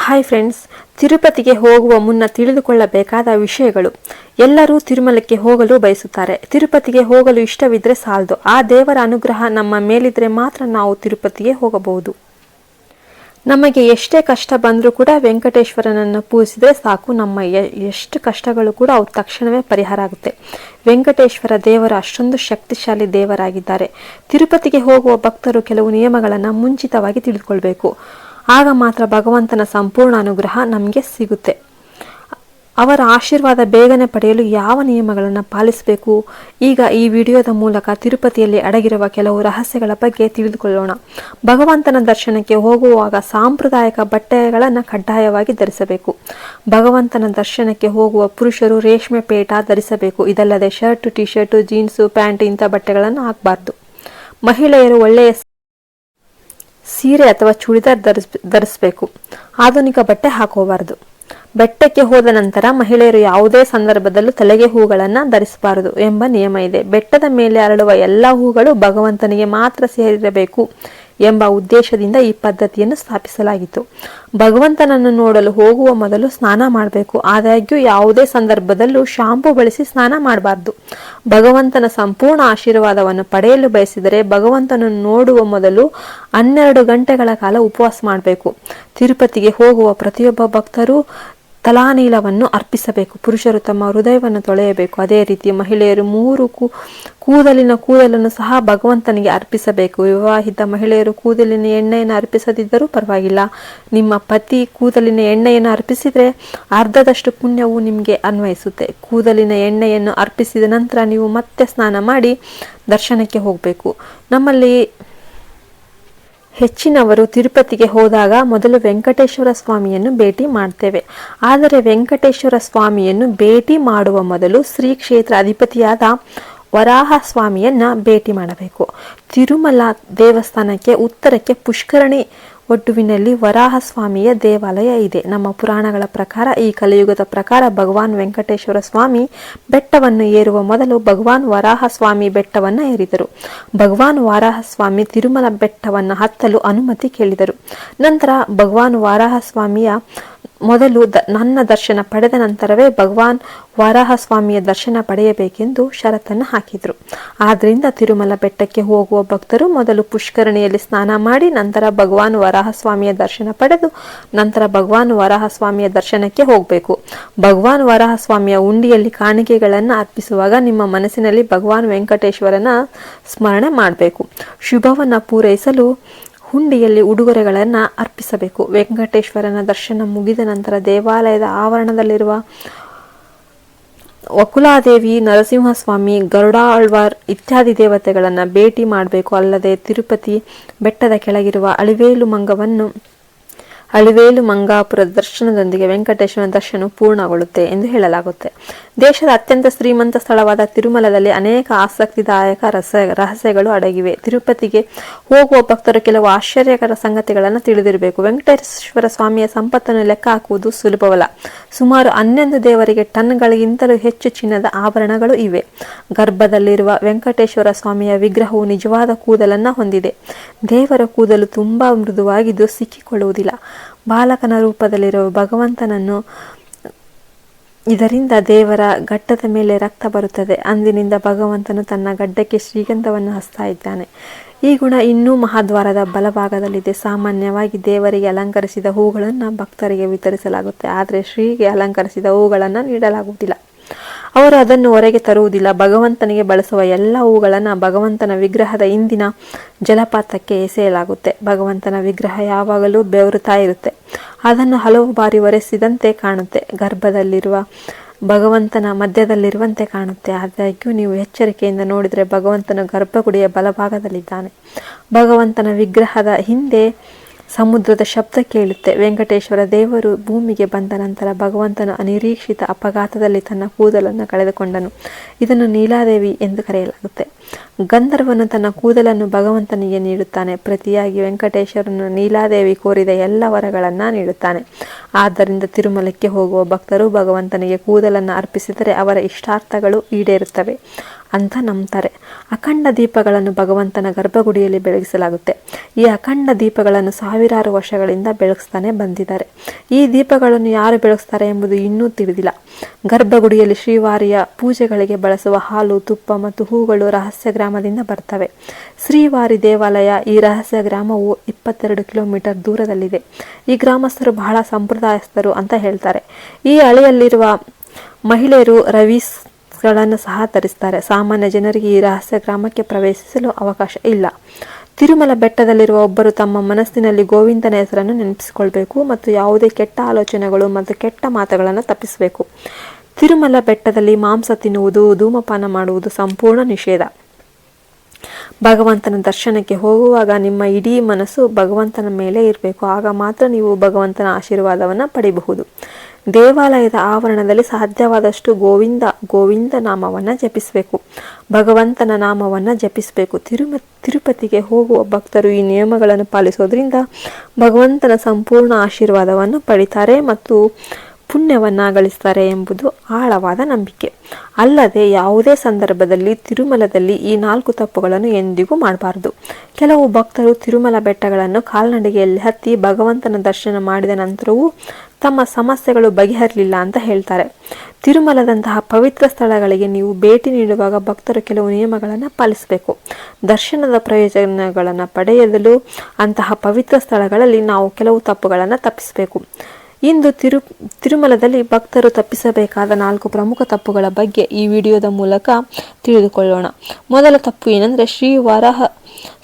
Hi friends, ತಿರುಪತಿಗೆ ಹೋಗುವ ಮುನ್ನ ತಿಳಿದುಕೊಳ್ಳಬೇಕಾದ ವಿಷಯಗಳು. ಎಲ್ಲರೂ ತಿರುಮಲಕ್ಕೆ ಹೋಗಲು ಬಯಸುತ್ತಾರೆ. ತಿರುಪತಿಗೆ ಹೋಗಲು ಇಷ್ಟವಿದ್ರೆ ಸಾಲದು. ಆ ದೇವರ ಅನುಗ್ರಹ ನಮ್ಮ ಮೇಲಿದ್ರೆ ಮಾತ್ರ ನಾವು ತಿರುಪತಿಗೆ ಹೋಗಬಹುದು. ನಮಗೆ ಎಷ್ಟೇ ಕಷ್ಟ ಬಂದರೂ ಕೂಡ ವೆಂಕಟೇಶ್ವರನನ್ನು ಪೂಜಿಸಿದ್ರೆ ಸಾಕು, ನಮ್ಮ ಎಷ್ಟು ಕಷ್ಟಗಳು ಕೂಡ ಅವು ತಕ್ಷಣವೇ ಪರಿಹಾರ ಆಗುತ್ತೆ. ವೆಂಕಟೇಶ್ವರ ದೇವರು ಅಷ್ಟೊಂದು ಶಕ್ತಿಶಾಲಿ ದೇವರಾಗಿದ್ದಾರೆ. ತಿರುಪತಿಗೆ ಹೋಗುವ ಭಕ್ತರು ಕೆಲವು ನಿಯಮಗಳನ್ನು ಮುಂಚಿತವಾಗಿ ತಿಳಿದುಕೊಳ್ಬೇಕು. ಆಗ ಮಾತ್ರ ಭಗವಂತನ ಸಂಪೂರ್ಣ ಅನುಗ್ರಹ ನಮಗೆ ಸಿಗುತ್ತೆ. ಅವರ ಆಶೀರ್ವಾದ ಬೇಗನೆ ಪಡೆಯಲು ಯಾವ ನಿಯಮಗಳನ್ನು ಪಾಲಿಸಬೇಕು? ಈಗ ಈ ವಿಡಿಯೋದ ಮೂಲಕ ತಿರುಪತಿಯಲ್ಲಿ ಅಡಗಿರುವ ಕೆಲವು ರಹಸ್ಯಗಳ ಬಗ್ಗೆ ತಿಳಿದುಕೊಳ್ಳೋಣ. ಭಗವಂತನ ದರ್ಶನಕ್ಕೆ ಹೋಗುವಾಗ ಸಾಂಪ್ರದಾಯಿಕ ಬಟ್ಟೆಗಳನ್ನು ಕಡ್ಡಾಯವಾಗಿ ಧರಿಸಬೇಕು. ಭಗವಂತನ ದರ್ಶನಕ್ಕೆ ಹೋಗುವ ಪುರುಷರು ರೇಷ್ಮೆ ಪೇಟ ಧರಿಸಬೇಕು. ಇದಲ್ಲದೆ shirt, T shirt, jeans, pant ಇಂಥ ಬಟ್ಟೆಗಳನ್ನು ಹಾಕಬಾರ್ದು. ಮಹಿಳೆಯರು ಒಳ್ಳೆಯ ಸೀರೆ ಅಥವಾ ಚೂಡಿದಾರ್ ಧರಿಸಬೇಕು. ಆಧುನಿಕ ಬಟ್ಟೆ ಹಾಕೋಬಾರದು. ಬೆಟ್ಟಕ್ಕೆ ಹೋದ ನಂತರ ಮಹಿಳೆಯರು ಯಾವುದೇ ಸಂದರ್ಭದಲ್ಲೂ ತಲೆಗೆ ಹೂಗಳನ್ನು ಧರಿಸಬಾರದು ಎಂಬ ನಿಯಮ ಇದೆ. ಬೆಟ್ಟದ ಮೇಲೆ ಅರಳುವ ಎಲ್ಲ ಹೂಗಳು ಭಗವಂತನಿಗೆ ಮಾತ್ರ ಸೇರಿರಬೇಕು ಎಂಬ ಉದ್ದೇಶದಿಂದ ಈ ಪದ್ಧತಿಯನ್ನು ಸ್ಥಾಪಿಸಲಾಗಿತ್ತು. ಭಗವಂತನನ್ನು ನೋಡಲು ಹೋಗುವ ಮೊದಲು ಸ್ನಾನ ಮಾಡಬೇಕು. ಆದಾಗ್ಯೂ ಯಾವುದೇ ಸಂದರ್ಭದಲ್ಲೂ ಶಾಂಪೂ ಬಳಸಿ ಸ್ನಾನ ಮಾಡಬಾರ್ದು. ಭಗವಂತನ ಸಂಪೂರ್ಣ ಆಶೀರ್ವಾದವನ್ನು ಪಡೆಯಲು ಬಯಸಿದರೆ ಭಗವಂತನನ್ನು ನೋಡುವ ಮೊದಲು 12 ಗಂಟೆಗಳ ಕಾಲ ಉಪವಾಸ ಮಾಡಬೇಕು. ತಿರುಪತಿಗೆ ಹೋಗುವ ಪ್ರತಿಯೊಬ್ಬ ಭಕ್ತರು ತಲಾನೀಲವನ್ನು ಅರ್ಪಿಸಬೇಕು. ಪುರುಷರು ತಮ್ಮ ಹೃದಯವನ್ನು ತೊಳೆಯಬೇಕು. ಅದೇ ರೀತಿ ಮಹಿಳೆಯರು 3 ಕೂದಲನ್ನು ಸಹ ಭಗವಂತನಿಗೆ ಅರ್ಪಿಸಬೇಕು. ವಿವಾಹಿತ ಮಹಿಳೆಯರು ಕೂದಲಿನ ಎಣ್ಣೆಯನ್ನು ಅರ್ಪಿಸದಿದ್ದರೂ ಪರವಾಗಿಲ್ಲ. ನಿಮ್ಮ ಪತಿ ಕೂದಲಿನ ಎಣ್ಣೆಯನ್ನು ಅರ್ಪಿಸಿದರೆ ಅರ್ಧದಷ್ಟು ಪುಣ್ಯವು ನಿಮಗೆ ಅನ್ವಯಿಸುತ್ತೆ. ಕೂದಲಿನ ಎಣ್ಣೆಯನ್ನು ಅರ್ಪಿಸಿದ ನಂತರ ನೀವು ಮತ್ತೆ ಸ್ನಾನ ಮಾಡಿ ದರ್ಶನಕ್ಕೆ ಹೋಗಬೇಕು. ನಮ್ಮಲ್ಲಿ ಹೆಚ್ಚಿನವರು ತಿರುಪತಿಗೆ ಹೋದಾಗ ಮೊದಲು ವೆಂಕಟೇಶ್ವರ ಸ್ವಾಮಿಯನ್ನು ಭೇಟಿ ಮಾಡ್ತೇವೆ. ಆದರೆ ವೆಂಕಟೇಶ್ವರ ಸ್ವಾಮಿಯನ್ನು ಭೇಟಿ ಮಾಡುವ ಮೊದಲು ಶ್ರೀ ಕ್ಷೇತ್ರ ಅಧಿಪತಿಯಾದ ವರಾಹ ಸ್ವಾಮಿಯನ್ನ ಭೇಟಿ ಮಾಡಬೇಕು. ತಿರುಮಲ ದೇವಸ್ಥಾನಕ್ಕೆ ಉತ್ತರಕ್ಕೆ ಪುಷ್ಕರಣಿ ಒಡ್ಡುವಿನಲ್ಲಿ ವರಾಹ ಸ್ವಾಮಿಯ ದೇವಾಲಯ ಇದೆ. ನಮ್ಮ ಪುರಾಣಗಳ ಪ್ರಕಾರ ಈ ಕಲಿಯುಗದ ಪ್ರಕಾರ ಭಗವಾನ್ ವೆಂಕಟೇಶ್ವರ ಸ್ವಾಮಿ ಬೆಟ್ಟವನ್ನು ಏರುವ ಮೊದಲು ಭಗವಾನ್ ವರಾಹ ಸ್ವಾಮಿ ಬೆಟ್ಟವನ್ನು ಏರಿದರು. ಭಗವಾನ್ ವರಾಹ ಸ್ವಾಮಿ ತಿರುಮಲ ಬೆಟ್ಟವನ್ನು ಹತ್ತಲು ಅನುಮತಿ ಕೇಳಿದರು. ನಂತರ ಭಗವಾನ್ ವರಾಹ ಸ್ವಾಮಿಯ ಮೊದಲು ನನ್ನ ದರ್ಶನ ಪಡೆದ ನಂತರವೇ ಭಗವಾನ್ ವರಾಹ ಸ್ವಾಮಿಯ ದರ್ಶನ ಪಡೆಯಬೇಕೆಂದು ಷರತ್ತನ್ನು ಹಾಕಿದರು. ಆದ್ರಿಂದ ತಿರುಮಲ ಬೆಟ್ಟಕ್ಕೆ ಹೋಗುವ ಭಕ್ತರು ಮೊದಲು ಪುಷ್ಕರಣಿಯಲ್ಲಿ ಸ್ನಾನ ಮಾಡಿ ನಂತರ ಭಗವಾನ್ ವರಾಹ ಸ್ವಾಮಿಯ ದರ್ಶನ ಪಡೆದು ನಂತರ ಭಗವಾನ್ ವರಾಹ ಸ್ವಾಮಿಯ ದರ್ಶನಕ್ಕೆ ಹೋಗಬೇಕು. ಭಗವಾನ್ ವರಾಹ ಸ್ವಾಮಿಯ ಉಂಡಿಯಲ್ಲಿ ಕಾಣಿಕೆಗಳನ್ನು ಅರ್ಪಿಸುವಾಗ ನಿಮ್ಮ ಮನಸ್ಸಿನಲ್ಲಿ ಭಗವಾನ್ ವೆಂಕಟೇಶ್ವರನ ಸ್ಮರಣೆ ಮಾಡಬೇಕು. ಶುಭವನ್ನು ಪೂರೈಸಲು ಹುಂಡಿಯಲ್ಲಿ ಉಡುಗೊರೆಗಳನ್ನು ಅರ್ಪಿಸಬೇಕು. ವೆಂಕಟೇಶ್ವರನ ದರ್ಶನ ಮುಗಿದ ನಂತರ ದೇವಾಲಯದ ಆವರಣದಲ್ಲಿರುವ ವಕುಲಾದೇವಿ, ನರಸಿಂಹಸ್ವಾಮಿ, ಗರುಡಾಳ್ವಾರ್ ಇತ್ಯಾದಿ ದೇವತೆಗಳನ್ನು ಭೇಟಿ ಮಾಡಬೇಕು. ಅಲ್ಲದೆ ತಿರುಪತಿ ಬೆಟ್ಟದ ಕೆಳಗಿರುವ ಅಳಿವೇಲು ಮಂಗಾಪುರದ ದರ್ಶನದೊಂದಿಗೆ ವೆಂಕಟೇಶ್ವರನ ದರ್ಶನ ಪೂರ್ಣಗೊಳ್ಳುತ್ತೆ ಎಂದು ಹೇಳಲಾಗುತ್ತೆ. ದೇಶದ ಅತ್ಯಂತ ಶ್ರೀಮಂತ ಸ್ಥಳವಾದ ತಿರುಮಲದಲ್ಲಿ ಅನೇಕ ಆಸಕ್ತಿದಾಯಕ ರಹಸ್ಯಗಳು ಅಡಗಿವೆ. ತಿರುಪತಿಗೆ ಹೋಗುವ ಭಕ್ತರು ಕೆಲವು ಆಶ್ಚರ್ಯಕರ ಸಂಗತಿಗಳನ್ನು ತಿಳಿದಿರಬೇಕು. ವೆಂಕಟೇಶ್ವರ ಸ್ವಾಮಿಯ ಸಂಪತ್ತನ್ನು ಲೆಕ್ಕ ಹಾಕುವುದು ಸುಲಭವಲ್ಲ. ಸುಮಾರು 11 ದೇವರಿಗೆ ಟನ್ಗಳಿಗಿಂತಲೂ ಹೆಚ್ಚು ಚಿನ್ನದ ಆಭರಣಗಳು ಇವೆ. ಗರ್ಭದಲ್ಲಿರುವ ವೆಂಕಟೇಶ್ವರ ಸ್ವಾಮಿಯ ವಿಗ್ರಹವು ನಿಜವಾದ ಕೂದಲನ್ನು ಹೊಂದಿದೆ. ದೇವರ ಕೂದಲು ತುಂಬಾ ಮೃದುವಾಗಿದ್ದು ಸಿಕ್ಕಿಕೊಳ್ಳುವುದಿಲ್ಲ. ಬಾಲಕನ ರೂಪದಲ್ಲಿರುವ ಭಗವಂತನನ್ನು ಇದರಿಂದ ದೇವರ ಗಡ್ಡದ ಮೇಲೆ ರಕ್ತ ಬರುತ್ತದೆ. ಅಂದಿನಿಂದ ಭಗವಂತನು ತನ್ನ ಗಡ್ಡಕ್ಕೆ ಶ್ರೀಗಂಧವನ್ನು ಹಚ್ತಾ ಇದ್ದಾನೆ. ಈ ಗುಣ ಇನ್ನೂ ಮಹಾದ್ವಾರದ ಬಲಭಾಗದಲ್ಲಿದೆ. ಸಾಮಾನ್ಯವಾಗಿ ದೇವರಿಗೆ ಅಲಂಕರಿಸಿದ ಹೂಗಳನ್ನು ಭಕ್ತರಿಗೆ ವಿತರಿಸಲಾಗುತ್ತೆ. ಆದರೆ ಶ್ರೀಗೆ ಅಲಂಕರಿಸಿದ ಹೂಗಳನ್ನು ನೀಡಲಾಗುವುದಿಲ್ಲ. ಅವರು ಅದನ್ನು ಹೊರಗೆ ತರುವುದಿಲ್ಲ. ಭಗವಂತನಿಗೆ ಬಳಸುವ ಎಲ್ಲ ಹೂಗಳನ್ನು ಭಗವಂತನ ವಿಗ್ರಹದ ಹಿಂದಿನ ಜಲಪಾತಕ್ಕೆ ಎಸೆಯಲಾಗುತ್ತೆ. ಭಗವಂತನ ವಿಗ್ರಹ ಯಾವಾಗಲೂ ಬೆವರುತ್ತಾ ಇರುತ್ತೆ. ಅದನ್ನು ಹಲವು ಬಾರಿ ಒರೆಸಿದಂತೆ ಕಾಣುತ್ತೆ. ಗರ್ಭದಲ್ಲಿರುವ ಭಗವಂತನ ಮಧ್ಯದಲ್ಲಿರುವಂತೆ ಕಾಣುತ್ತೆ. ಆದಾಗ್ಯೂ ನೀವು ಎಚ್ಚರಿಕೆಯಿಂದ ನೋಡಿದರೆ ಭಗವಂತನ ಗರ್ಭಗುಡಿಯ ಬಲಭಾಗದಲ್ಲಿದ್ದಾನೆ. ಭಗವಂತನ ವಿಗ್ರಹದ ಹಿಂದೆ ಸಮುದ್ರದ ಶಬ್ದ ಕೇಳುತ್ತೆ. ವೆಂಕಟೇಶ್ವರ ದೇವರು ಭೂಮಿಗೆ ಬಂದ ನಂತರ ಭಗವಂತನು ಅನಿರೀಕ್ಷಿತ ಅಪಘಾತದಲ್ಲಿ ತನ್ನ ಕೂದಲನ್ನು ಕಳೆದುಕೊಂಡನು. ಇದನ್ನು ನೀಲಾದೇವಿ ಎಂದು ಕರೆಯಲಾಗುತ್ತೆ. ಗಂಧರ್ವನು ತನ್ನ ಕೂದಲನ್ನು ಭಗವಂತನಿಗೆ ನೀಡುತ್ತಾನೆ. ಪ್ರತಿಯಾಗಿ ವೆಂಕಟೇಶ್ವರನು ನೀಲಾದೇವಿ ಕೋರಿದ ಎಲ್ಲ ವರಗಳನ್ನು ನೀಡುತ್ತಾನೆ. ಆದ್ದರಿಂದ ತಿರುಮಲಕ್ಕೆ ಹೋಗುವ ಭಕ್ತರು ಭಗವಂತನಿಗೆ ಕೂದಲನ್ನು ಅರ್ಪಿಸಿದರೆ ಅವರ ಇಷ್ಟಾರ್ಥಗಳು ಈಡೇರುತ್ತವೆ. ಅಂತ ನಂಬ್ತಾರೆ. ಅಖಂಡ ದೀಪಗಳನ್ನು ಭಗವಂತನ ಗರ್ಭಗುಡಿಯಲ್ಲಿ ಬೆಳಗಿಸಲಾಗುತ್ತೆ. ಈ ಅಖಂಡ ದೀಪಗಳನ್ನು ಸಾವಿರಾರು ವರ್ಷಗಳಿಂದ ಬೆಳಗಿಸ್ತಾನೆ ಬಂದಿದ್ದಾರೆ. ಈ ದೀಪಗಳನ್ನು ಯಾರು ಬೆಳಗಿಸ್ತಾರೆ ಎಂಬುದು ಇನ್ನೂ ತಿಳಿದಿಲ್ಲ. ಗರ್ಭಗುಡಿಯಲ್ಲಿ ಶ್ರೀವಾರಿಯ ಪೂಜೆಗಳಿಗೆ ಬಳಸುವ ಹಾಲು, ತುಪ್ಪ ಮತ್ತು ಹೂಗಳು ರಹಸ್ಯ ಗ್ರಾಮದಿಂದ ಬರ್ತವೆ. ಶ್ರೀವಾರಿ ದೇವಾಲಯ ಈ ರಹಸ್ಯ ಗ್ರಾಮವು 22 ಕಿಲೋಮೀಟರ್ ದೂರದಲ್ಲಿದೆ. ಈ ಗ್ರಾಮಸ್ಥರು ಬಹಳ ಸಂಪ್ರದಾಯಸ್ಥರು ಅಂತ ಹೇಳ್ತಾರೆ. ಈ ಹಳ್ಳಿಯಲ್ಲಿರುವ ಮಹಿಳೆಯರು ರವೀಸ್ಗಳನ್ನು ಸಹ ಧರಿಸ್ತಾರೆ. ಸಾಮಾನ್ಯ ಜನರಿಗೆ ಈ ರಹಸ್ಯ ಗ್ರಾಮಕ್ಕೆ ಪ್ರವೇಶಿಸಲು ಅವಕಾಶ ಇಲ್ಲ. ತಿರುಮಲ ಬೆಟ್ಟದಲ್ಲಿರುವ ಒಬ್ಬರು ತಮ್ಮ ಮನಸ್ಸಿನಲ್ಲಿ ಗೋವಿಂದನ ಹೆಸರನ್ನು ನೆನಪಿಸಿಕೊಳ್ಬೇಕು ಮತ್ತು ಯಾವುದೇ ಕೆಟ್ಟ ಆಲೋಚನೆಗಳು ಮತ್ತು ಕೆಟ್ಟ ಮಾತುಗಳನ್ನು ತಪ್ಪಿಸಬೇಕು. ತಿರುಮಲ ಬೆಟ್ಟದಲ್ಲಿ ಮಾಂಸ ತಿನ್ನುವುದು, ಧೂಮಪಾನ ಮಾಡುವುದು ಸಂಪೂರ್ಣ ನಿಷೇಧ. ಭಗವಂತನ ದರ್ಶನಕ್ಕೆ ಹೋಗುವಾಗ ನಿಮ್ಮ ಇಡೀ ಮನಸ್ಸು ಭಗವಂತನ ಮೇಲೆ ಇರಬೇಕು. ಆಗ ಮಾತ್ರ ನೀವು ಭಗವಂತನ ಆಶೀರ್ವಾದವನ್ನು ಪಡೆಯಬಹುದು. ದೇವಾಲಯದ ಆವರಣದಲ್ಲಿ ಸಾಧ್ಯವಾದಷ್ಟು ಗೋವಿಂದ ಗೋವಿಂದ ನಾಮವನ್ನು ಜಪಿಸಬೇಕು. ಭಗವಂತನ ನಾಮವನ್ನು ಜಪಿಸಬೇಕು. ತಿರುಪತಿಗೆ ಹೋಗುವ ಭಕ್ತರು ಈ ನಿಯಮಗಳನ್ನು ಪಾಲಿಸೋದ್ರಿಂದ ಭಗವಂತನ ಸಂಪೂರ್ಣ ಆಶೀರ್ವಾದವನ್ನು ಪಡಿತಾರೆ ಮತ್ತು ಪುಣ್ಯವನ್ನ ಗಳಿಸ್ತಾರೆ ಎಂಬುದು ಆಳವಾದ ನಂಬಿಕೆ. ಅಲ್ಲದೆ ಯಾವುದೇ ಸಂದರ್ಭದಲ್ಲಿ ತಿರುಮಲದಲ್ಲಿ ಈ 4 ತಪ್ಪುಗಳನ್ನು ಎಂದಿಗೂ ಮಾಡಬಾರದು. ಕೆಲವು ಭಕ್ತರು ತಿರುಮಲ ಬೆಟ್ಟಗಳನ್ನು ಕಾಲ್ನಡಿಗೆಯಲ್ಲಿ ಹತ್ತಿ ಭಗವಂತನ ದರ್ಶನ ಮಾಡಿದ ನಂತರವೂ ತಮ್ಮ ಸಮಸ್ಯೆಗಳು ಬಗೆಹರಲಿಲ್ಲ ಅಂತ ಹೇಳ್ತಾರೆ. ತಿರುಮಲದಂತಹ ಪವಿತ್ರ ಸ್ಥಳಗಳಿಗೆ ನೀವು ಭೇಟಿ ನೀಡುವಾಗ ಭಕ್ತರು ಕೆಲವು ನಿಯಮಗಳನ್ನು ಪಾಲಿಸಬೇಕು. ದರ್ಶನದ ಪ್ರಯೋಜನಗಳನ್ನು ಪಡೆಯಲು ಅಂತಹ ಪವಿತ್ರ ಸ್ಥಳಗಳಲ್ಲಿ ನಾವು ಕೆಲವು ತಪ್ಪುಗಳನ್ನು ತಪ್ಪಿಸಬೇಕು. ಇಂದು ತಿರುಮಲದಲ್ಲಿ ಭಕ್ತರು ತಪ್ಪಿಸಬೇಕಾದ 4 ಪ್ರಮುಖ ತಪ್ಪುಗಳ ಬಗ್ಗೆ ಈ ವಿಡಿಯೋದ ಮೂಲಕ ತಿಳಿದುಕೊಳ್ಳೋಣ. ಮೊದಲ ತಪ್ಪು ಏನಂದ್ರೆ, ಶ್ರೀ ವರಾಹ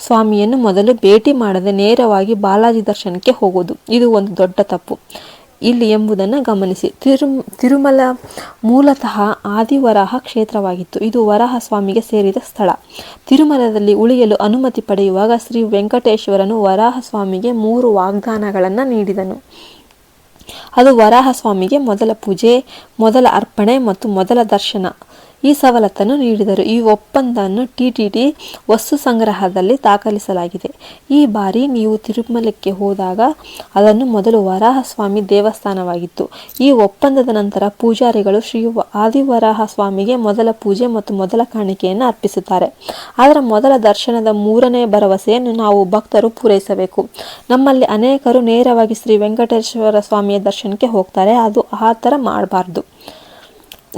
ಸ್ವಾಮಿಯನ್ನು ಮೊದಲು ಭೇಟಿ ಮಾಡದೆ ನೇರವಾಗಿ ಬಾಲಾಜಿ ದರ್ಶನಕ್ಕೆ ಹೋಗೋದು. ಇದು ಒಂದು ದೊಡ್ಡ ತಪ್ಪು ಇಲ್ಲಿ ಎಂಬುದನ್ನು ಗಮನಿಸಿ. ತಿರುಮಲ ಮೂಲತಃ ಆದಿವರಾಹ ಕ್ಷೇತ್ರವಾಗಿತ್ತು. ಇದು ವರಾಹ ಸ್ವಾಮಿಗೆ ಸೇರಿದ ಸ್ಥಳ. ತಿರುಮಲದಲ್ಲಿ ಉಳಿಯಲು ಅನುಮತಿ ಪಡೆಯುವಾಗ ಶ್ರೀ ವೆಂಕಟೇಶ್ವರನು ವರಾಹ ಸ್ವಾಮಿಗೆ 3 ವಾಗ್ದಾನಗಳನ್ನು ನೀಡಿದನು. ಅದು ವರಾಹ ಸ್ವಾಮಿಗೆ ಮೊದಲ ಪೂಜೆ, ಮೊದಲ ಅರ್ಪಣೆ ಮತ್ತು ಮೊದಲ ದರ್ಶನ ಈ ಸವಲತ್ತನ್ನು ನೀಡಿದರು. ಈ ಒಪ್ಪಂದವನ್ನು TTT ವಸ್ತು ಸಂಗ್ರಹದಲ್ಲಿ ದಾಖಲಿಸಲಾಗಿದೆ. ಈ ಬಾರಿ ನೀವು ತಿರುಮಲಕ್ಕೆ ಹೋದಾಗ ಅದನ್ನು ಮೊದಲು ವರಾಹ ಸ್ವಾಮಿ ದೇವಸ್ಥಾನವಾಗಿತ್ತು. ಈ ಒಪ್ಪಂದದ ನಂತರ ಪೂಜಾರಿಗಳು ಶ್ರೀ ಆದಿವರಾಹ ಸ್ವಾಮಿಗೆ ಮೊದಲ ಪೂಜೆ ಮತ್ತು ಮೊದಲ ಕಾಣಿಕೆಯನ್ನು ಅರ್ಪಿಸುತ್ತಾರೆ. ಅದರ ಮೊದಲ ದರ್ಶನದ 3ನೇ ಭರವಸೆಯನ್ನು ನಾವು ಭಕ್ತರು ಪೂರೈಸಬೇಕು. ನಮ್ಮಲ್ಲಿ ಅನೇಕರು ನೇರವಾಗಿ ಶ್ರೀ ವೆಂಕಟೇಶ್ವರ ಸ್ವಾಮಿಯ ದರ್ಶನಕ್ಕೆ ಹೋಗ್ತಾರೆ. ಅದು ಆ ಥರ ಮಾಡಬಾರ್ದು.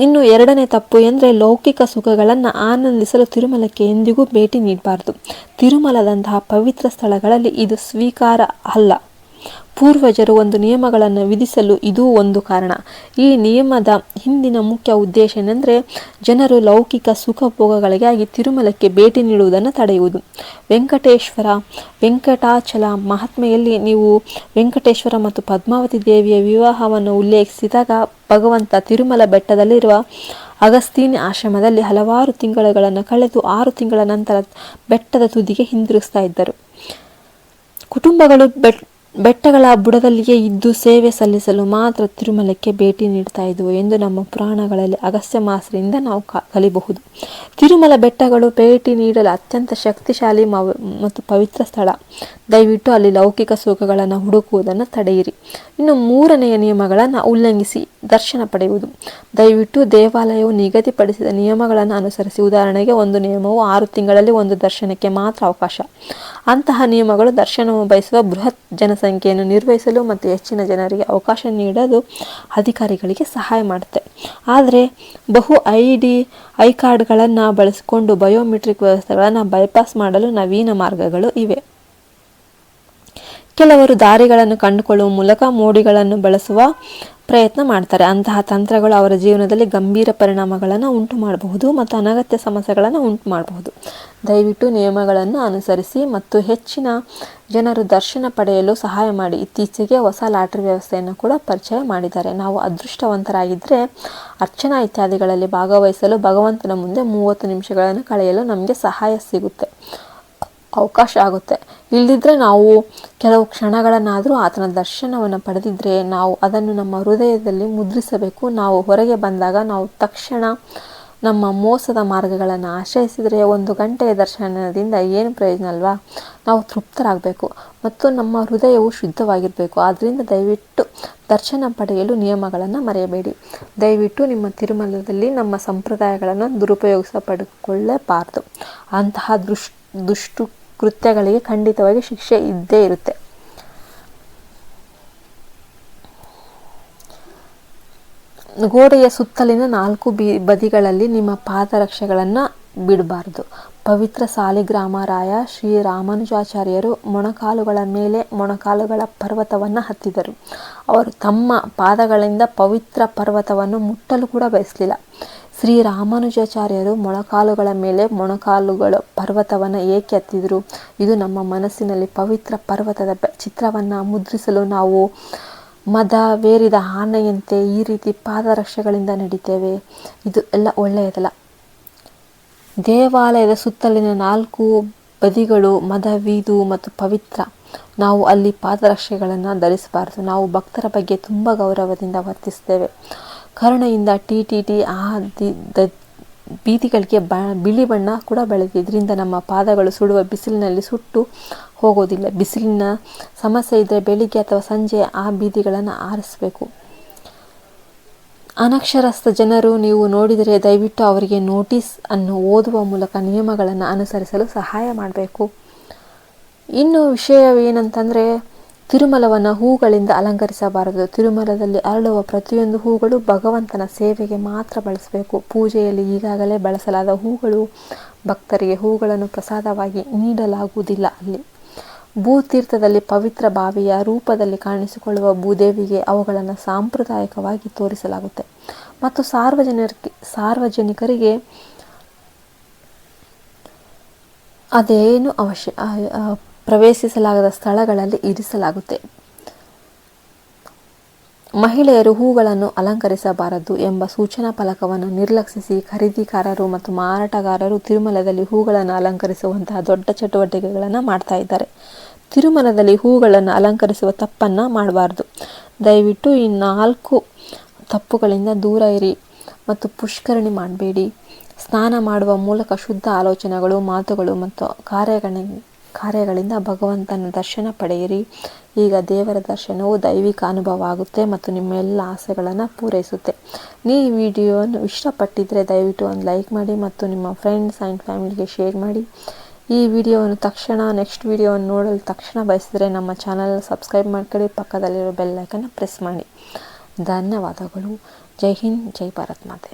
ಇನ್ನು 2ನೇ ತಪ್ಪು ಎಂದರೆ, ಲೌಕಿಕ ಸುಖಗಳನ್ನು ಆನಂದಿಸಲು ತಿರುಮಲಕ್ಕೆ ಎಂದಿಗೂ ಭೇಟಿ ನೀಡಬಾರ್ದು. ತಿರುಮಲದಂತಹ ಪವಿತ್ರ ಸ್ಥಳಗಳಲ್ಲಿ ಇದು ಸ್ವೀಕಾರ ಅಲ್ಲ. ಪೂರ್ವಜರು ಒಂದು ನಿಯಮಗಳನ್ನು ವಿಧಿಸಲು ಇದೂ ಒಂದು ಕಾರಣ. ಈ ನಿಯಮದ ಹಿಂದಿನ ಮುಖ್ಯ ಉದ್ದೇಶ ಏನೆಂದರೆ, ಜನರು ಲೌಕಿಕ ಸುಖ ಭೋಗಗಳಿಗಾಗಿ ತಿರುಮಲಕ್ಕೆ ಭೇಟಿ ನೀಡುವುದನ್ನು ತಡೆಯುವುದು. ವೆಂಕಟಾಚಲ ಮಹಾತ್ಮೆಯಲ್ಲಿ ನೀವು ವೆಂಕಟೇಶ್ವರ ಮತ್ತು ಪದ್ಮಾವತಿ ದೇವಿಯ ವಿವಾಹವನ್ನು ಉಲ್ಲೇಖಿಸಿದಾಗ ಭಗವಂತ ತಿರುಮಲ ಬೆಟ್ಟದಲ್ಲಿರುವ ಅಗಸ್ತೀನಿ ಆಶ್ರಮದಲ್ಲಿ ಹಲವಾರು ತಿಂಗಳುಗಳನ್ನು ಕಳೆದು 6 ತಿಂಗಳ ನಂತರ ಬೆಟ್ಟದ ತುದಿಗೆ ಹಿಂದಿರುಗಿಸ್ತಾ ಇದ್ದರು. ಕುಟುಂಬಗಳು ಬೆಟ್ಟಗಳ ಬುಡದಲ್ಲಿಯೇ ಇದ್ದು ಸೇವೆ ಸಲ್ಲಿಸಲು ಮಾತ್ರ ತಿರುಮಲಕ್ಕೆ ಭೇಟಿ ನೀಡ್ತಾ ಇದ್ವು ಎಂದು ನಮ್ಮ ಪುರಾಣಗಳಲ್ಲಿ ಅಗಸ್ತ್ಯ ಮಾಸರಿಂದ ನಾವು ಕಲಿಬಹುದು. ತಿರುಮಲ ಬೆಟ್ಟಗಳು ಭೇಟಿ ನೀಡಲು ಅತ್ಯಂತ ಶಕ್ತಿಶಾಲಿ ಮತ್ತು ಪವಿತ್ರ ಸ್ಥಳ. ದಯವಿಟ್ಟು ಅಲ್ಲಿ ಲೌಕಿಕ ಸುಖಗಳನ್ನು ಹುಡುಕುವುದನ್ನು ತಡೆಯಿರಿ. ಇನ್ನು 3ನೆಯ ನಿಯಮಗಳನ್ನು ಉಲ್ಲಂಘಿಸಿ ದರ್ಶನ ಪಡೆಯುವುದು. ದಯವಿಟ್ಟು ದೇವಾಲಯವು ನಿಗದಿಪಡಿಸಿದ ನಿಯಮಗಳನ್ನು ಅನುಸರಿಸಿ. ಉದಾಹರಣೆಗೆ, ಒಂದು ನಿಯಮವು 6 ತಿಂಗಳಲ್ಲಿ ಒಂದು ದರ್ಶನಕ್ಕೆ ಮಾತ್ರ ಅವಕಾಶ. ಅಂತಹ ನಿಯಮಗಳು ದರ್ಶನವನ್ನು ಬಯಸುವ ಬೃಹತ್ ಜನಸಂಖ್ಯೆಯನ್ನು ನಿರ್ವಹಿಸಲು ಮತ್ತು ಹೆಚ್ಚಿನ ಜನರಿಗೆ ಅವಕಾಶ ನೀಡಲು ಅಧಿಕಾರಿಗಳಿಗೆ ಸಹಾಯ ಮಾಡುತ್ತೆ. ಆದರೆ ಬಹು ಐ ಕಾರ್ಡ್ಗಳನ್ನು ಬಳಸಿಕೊಂಡು ಬಯೋಮೆಟ್ರಿಕ್ ವ್ಯವಸ್ಥೆಗಳನ್ನು ಬೈಪಾಸ್ ಮಾಡಲು ನವೀನ ಮಾರ್ಗಗಳು ಇವೆ. ಕೆಲವರು ದಾರಿಗಳನ್ನು ಕಂಡುಕೊಳ್ಳುವ ಮೂಲಕ ಮೋಡಿಗಳನ್ನು ಬಳಸುವ ಪ್ರಯತ್ನ ಮಾಡ್ತಾರೆ. ಅಂತಹ ತಂತ್ರಗಳು ಅವರ ಜೀವನದಲ್ಲಿ ಗಂಭೀರ ಪರಿಣಾಮಗಳನ್ನು ಉಂಟು ಮಾಡಬಹುದು ಮತ್ತು ಅನಗತ್ಯ ಸಮಸ್ಯೆಗಳನ್ನು ಉಂಟು ಮಾಡಬಹುದು. ದಯವಿಟ್ಟು ನಿಯಮಗಳನ್ನು ಅನುಸರಿಸಿ ಮತ್ತು ಹೆಚ್ಚಿನ ಜನರು ದರ್ಶನ ಪಡೆಯಲು ಸಹಾಯ ಮಾಡಿ. ಇತ್ತೀಚೆಗೆ ಹೊಸ ಲಾಟರಿ ವ್ಯವಸ್ಥೆಯನ್ನು ಕೂಡ ಪರಿಚಯ ಮಾಡಿದ್ದಾರೆ. ನಾವು ಅದೃಷ್ಟವಂತರಾಗಿದ್ದರೆ ಅರ್ಚನಾ ಇತ್ಯಾದಿಗಳಲ್ಲಿ ಭಾಗವಹಿಸಲು ಭಗವಂತನ ಮುಂದೆ 30 ನಿಮಿಷಗಳನ್ನು ಕಳೆಯಲು ನಮಗೆ ಸಹಾಯ ಸಿಗುತ್ತೆ, ಅವಕಾಶ ಆಗುತ್ತೆ. ಇಲ್ಲದಿದ್ದರೆ ನಾವು ಕೆಲವು ಕ್ಷಣಗಳನ್ನಾದರೂ ಆತನ ದರ್ಶನವನ್ನು ಪಡೆದಿದ್ದರೆ ನಾವು ಅದನ್ನು ನಮ್ಮ ಹೃದಯದಲ್ಲಿ ಮುದ್ರಿಸಬೇಕು. ನಾವು ಹೊರಗೆ ಬಂದಾಗ ನಾವು ತಕ್ಷಣ ನಮ್ಮ ಮೋಸದ ಮಾರ್ಗಗಳನ್ನು ಆಶ್ರಯಿಸಿದರೆ 1 ಗಂಟೆಯ ದರ್ಶನದಿಂದ ಏನು ಪ್ರಯೋಜನ ಅಲ್ವಾ? ನಾವು ತೃಪ್ತರಾಗಬೇಕು ಮತ್ತು ನಮ್ಮ ಹೃದಯವು ಶುದ್ಧವಾಗಿರಬೇಕು. ಆದ್ದರಿಂದ ದಯವಿಟ್ಟು ದರ್ಶನ ಪಡೆಯಲು ನಿಯಮಗಳನ್ನು ಮರೆಯಬೇಡಿ. ದಯವಿಟ್ಟು ನಿಮ್ಮ ತಿರುಮಲದಲ್ಲಿ ನಮ್ಮ ಸಂಪ್ರದಾಯಗಳನ್ನು ದುರುಪಯೋಗಿಸಪಡಿಕೊಳ್ಳಬಾರದು. ಅಂತಹ ದುಷ್ಟು ಕೃತ್ಯಗಳಿಗೆ ಖಂಡಿತವಾಗಿ ಶಿಕ್ಷೆ ಇದ್ದೇ ಇರುತ್ತೆ. ಗೋಡೆಯ ಸುತ್ತಲಿನ 4 ಬದಿಗಳಲ್ಲಿ ನಿಮ್ಮ ಪಾದರಕ್ಷೆಗಳನ್ನು ಬಿಡಬಾರದು. ಪವಿತ್ರ ಸಾಲಿಗ್ರಾಮ ರಾಯ ಶ್ರೀ ರಾಮಾನುಜಾಚಾರ್ಯರು ಮೊಣಕಾಲುಗಳ ಮೇಲೆ ಮೊಣಕಾಲುಗಳ ಪರ್ವತವನ್ನು ಹತ್ತಿದರು. ಅವರು ತಮ್ಮ ಪಾದಗಳಿಂದ ಪವಿತ್ರ ಪರ್ವತವನ್ನು ಮುಟ್ಟಲು ಕೂಡ ಬಯಸಲಿಲ್ಲ. ಶ್ರೀ ರಾಮಾನುಜಾಚಾರ್ಯರು ಮೊಣಕಾಲುಗಳ ಮೇಲೆ ಮೊಣಕಾಲುಗಳ ಪರ್ವತವನ್ನು ಏಕೆ ಹತ್ತಿದರು? ಇದು ನಮ್ಮ ಮನಸ್ಸಿನಲ್ಲಿ ಪವಿತ್ರ ಪರ್ವತದ ಚಿತ್ರವನ್ನು ಮುದ್ರಿಸಲು ನಾವು ಮದವೇರಿದ ಆನೆಯಂತೆ ಈ ರೀತಿ ಪಾದರಕ್ಷೆಗಳಿಂದ ನಡೀತೇವೆ. ಇದು ಎಲ್ಲ ಒಳ್ಳೆಯದಲ್ಲ. ದೇವಾಲಯದ ಸುತ್ತಲಿನ 4 ಬದಿಗಳು ಮದವೀದು ಮತ್ತು ಪವಿತ್ರ. ನಾವು ಅಲ್ಲಿ ಪಾದರಕ್ಷೆಗಳನ್ನು ಧರಿಸಬಾರದು. ನಾವು ಭಕ್ತರ ಬಗ್ಗೆ ತುಂಬ ಗೌರವದಿಂದ ವರ್ತಿಸ್ತೇವೆ. ಕರುಣೆಯಿಂದ ಟಿ ಆ ಬೀದಿಗಳಿಗೆ ಬಿಳಿ ಬಣ್ಣ ಕೂಡ ಬೆಳೆದಿದೆ. ಇದರಿಂದ ನಮ್ಮ ಪಾದಗಳು ಸುಡುವ ಬಿಸಿಲಿನಲ್ಲಿ ಸುಟ್ಟು ಹೋಗೋದಿಲ್ಲ. ಬಿಸಿಲಿನ ಸಮಸ್ಯೆ ಇದ್ದರೆ ಬೆಳಿಗ್ಗೆ ಅಥವಾ ಸಂಜೆ ಆ ಬೀದಿಗಳನ್ನು ಆರಿಸಬೇಕು. ಅನಕ್ಷರಸ್ಥ ಜನರು ನೀವು ನೋಡಿದರೆ ದಯವಿಟ್ಟು ಅವರಿಗೆ ನೋಟಿಸ್ ಅನ್ನು ಓದುವ ಮೂಲಕ ನಿಯಮಗಳನ್ನು ಅನುಸರಿಸಲು ಸಹಾಯ ಮಾಡಬೇಕು. ಇನ್ನು ವಿಷಯವೇನಂತಂದರೆ, ತಿರುಮಲವನ್ನು ಹೂಗಳಿಂದ ಅಲಂಕರಿಸಬಾರದು. ತಿರುಮಲದಲ್ಲಿ ಅರಳುವ ಪ್ರತಿಯೊಂದು ಹೂಗಳು ಭಗವಂತನ ಸೇವೆಗೆ ಮಾತ್ರ ಬಳಸಬೇಕು. ಪೂಜೆಯಲ್ಲಿ ಈಗಾಗಲೇ ಬಳಸಲಾದ ಹೂಗಳು, ಭಕ್ತರಿಗೆ ಹೂಗಳನ್ನು ಪ್ರಸಾದವಾಗಿ ನೀಡಲಾಗುವುದಿಲ್ಲ. ಅಲ್ಲಿ ಭೂತೀರ್ಥದಲ್ಲಿ ಪವಿತ್ರ ಬಾವಿಯ ರೂಪದಲ್ಲಿ ಕಾಣಿಸಿಕೊಳ್ಳುವ ಭೂದೇವಿಗೆ ಅವುಗಳನ್ನು ಸಾಂಪ್ರದಾಯಿಕವಾಗಿ ತೋರಿಸಲಾಗುತ್ತೆ ಮತ್ತು ಸಾರ್ವಜನಿಕರಿಗೆ ಅದೇನು ಪ್ರವೇಶಿಸಲಾಗದ ಸ್ಥಳಗಳಲ್ಲಿ ಇರಿಸಲಾಗುತ್ತೆ. ಮಹಿಳೆಯರು ಹೂಗಳನ್ನು ಅಲಂಕರಿಸಬಾರದು ಎಂಬ ಸೂಚನಾ ಫಲಕವನ್ನು ನಿರ್ಲಕ್ಷಿಸಿ ಖರೀದಿಕಾರರು ಮತ್ತು ಮಾರಾಟಗಾರರು ತಿರುಮಲದಲ್ಲಿ ಹೂಗಳನ್ನು ಅಲಂಕರಿಸುವಂತಹ ದೊಡ್ಡ ಚಟುವಟಿಕೆಗಳನ್ನು ಮಾಡ್ತಾ ಇದ್ದಾರೆ. ತಿರುಮಲದಲ್ಲಿ ಹೂಗಳನ್ನು ಅಲಂಕರಿಸುವ ತಪ್ಪನ್ನು ಮಾಡಬಾರ್ದು. ದಯವಿಟ್ಟು ಈ 4 ತಪ್ಪುಗಳಿಂದ ದೂರ ಇರಿ ಮತ್ತು ಪುಷ್ಕರಣಿ ಮಾಡಬೇಡಿ. ಸ್ನಾನ ಮಾಡುವ ಮೂಲಕ ಶುದ್ಧ ಆಲೋಚನೆಗಳು, ಮಾತುಗಳು ಮತ್ತು ಕಾರ್ಯಗಳಿಂದ ಭಗವಂತನ ದರ್ಶನ ಪಡೆಯಿರಿ. ಈಗ ದೇವರ ದರ್ಶನವು ದೈವಿಕ ಅನುಭವ ಆಗುತ್ತೆ ಮತ್ತು ನಿಮ್ಮ ಎಲ್ಲ ಆಸೆಗಳನ್ನು ಪೂರೈಸುತ್ತೆ. ನೀವು ಈ ವಿಡಿಯೋವನ್ನು ಇಷ್ಟಪಟ್ಟಿದ್ದರೆ ದಯವಿಟ್ಟು ಒಂದು ಲೈಕ್ ಮಾಡಿ ಮತ್ತು ನಿಮ್ಮ ಫ್ರೆಂಡ್ಸ್ ಆ್ಯಂಡ್ ಫ್ಯಾಮಿಲಿಗೆ ಶೇರ್ ಮಾಡಿ. ಈ ವಿಡಿಯೋವನ್ನು ನೆಕ್ಸ್ಟ್ ವಿಡಿಯೋವನ್ನು ನೋಡಲು ತಕ್ಷಣ ಬಯಸಿದರೆ ನಮ್ಮ ಚಾನಲ್ ಸಬ್ಸ್ಕ್ರೈಬ್ ಮಾಡ್ಕೊಳ್ಳಿ. ಪಕ್ಕದಲ್ಲಿರೋ ಬೆಲ್ ಐಕನ್ನ ಪ್ರೆಸ್ ಮಾಡಿ. ಧನ್ಯವಾದಗಳು. ಜೈ ಹಿಂದ್, ಜೈ ಭಾರತ್ ಮಾತೆ.